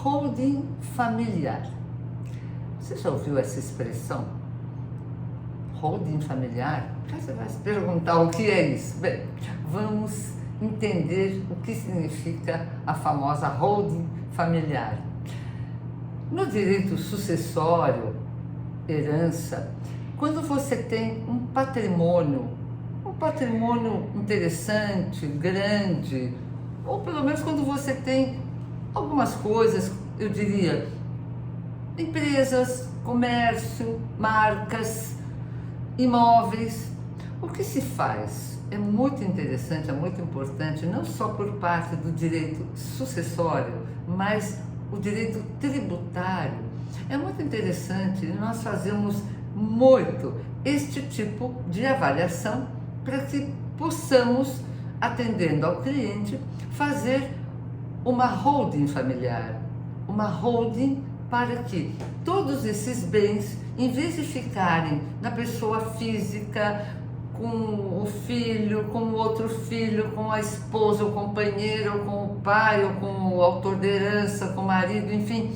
holding familiar. Você já ouviu essa expressão? Holding familiar? Você vai se perguntar o que é isso. Bem, vamos entender o que significa a famosa holding familiar. No direito sucessório, herança, quando você tem um patrimônio interessante, grande, ou pelo menos quando você tem algumas coisas, eu diria, empresas, comércio, marcas, imóveis, o que se faz é muito interessante, é muito importante, não só por parte do direito sucessório, mas o direito tributário. É muito interessante, nós fazemos muito este tipo de avaliação para que possamos, atendendo ao cliente, fazer uma holding familiar, uma holding para que todos esses bens, em vez de ficarem na pessoa física, com o filho, com o outro filho, com a esposa, o companheiro, ou com o pai, ou com o autor da herança, com o marido, enfim,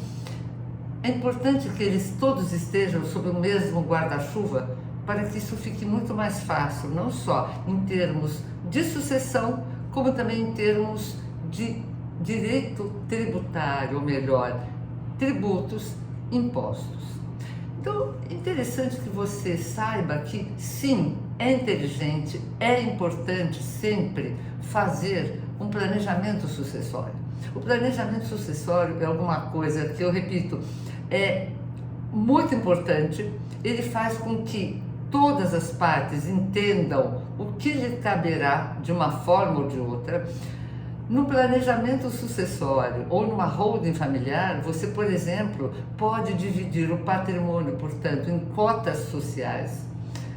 é importante que eles todos estejam sob o mesmo guarda-chuva para que isso fique muito mais fácil, não só em termos de sucessão, como também em termos de direito tributário, ou melhor, tributos, impostos. Então, é interessante que você saiba que, sim, é inteligente, é importante sempre fazer um planejamento sucessório. O planejamento sucessório é alguma coisa que, eu repito, é muito importante. Ele faz com que todas as partes entendam o que lhe caberá de uma forma ou de outra. No planejamento sucessório ou numa holding familiar, você, por exemplo, pode dividir o patrimônio, portanto, em cotas sociais.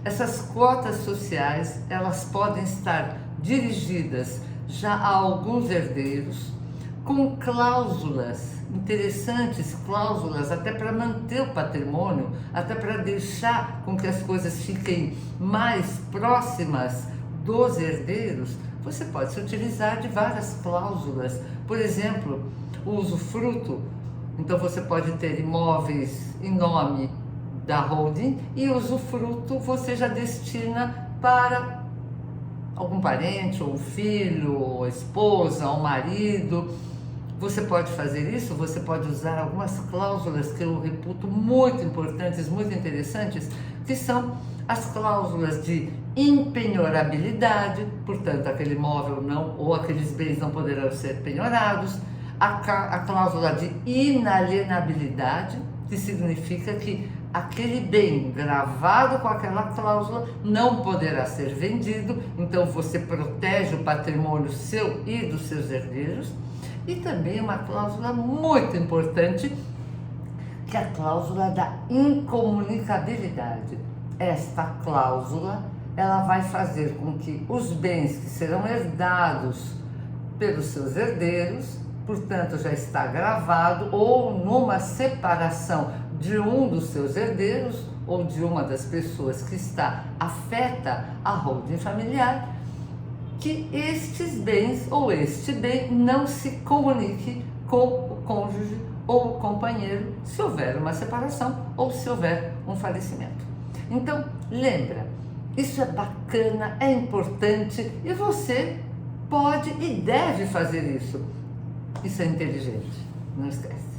Essas cotas sociais, elas podem estar dirigidas já a alguns herdeiros, com cláusulas interessantes, cláusulas até para manter o patrimônio, até para deixar com que as coisas fiquem mais próximas dos herdeiros. Você pode se utilizar de várias cláusulas, por exemplo, o usufruto. Então você pode ter imóveis em nome da holding e o usufruto você já destina para algum parente, ou filho, ou esposa, ou marido. Você pode fazer isso, você pode usar algumas cláusulas que eu reputo muito importantes, muito interessantes, que são as cláusulas de impenhorabilidade, portanto, aquele imóvel não, ou aqueles bens não poderão ser penhorados, a cláusula de inalienabilidade, que significa que aquele bem gravado com aquela cláusula não poderá ser vendido, então você protege o patrimônio seu e dos seus herdeiros. E também uma cláusula muito importante, que é a cláusula da incomunicabilidade. Esta cláusula, ela vai fazer com que os bens que serão herdados pelos seus herdeiros, portanto já está gravado, ou numa separação de um dos seus herdeiros, ou de uma das pessoas que está afeta a holding familiar, que estes bens ou este bem não se comunique com o cônjuge ou o companheiro se houver uma separação ou se houver um falecimento. Então, lembra, isso é bacana, é importante e você pode e deve fazer isso. Isso é inteligente, não esquece.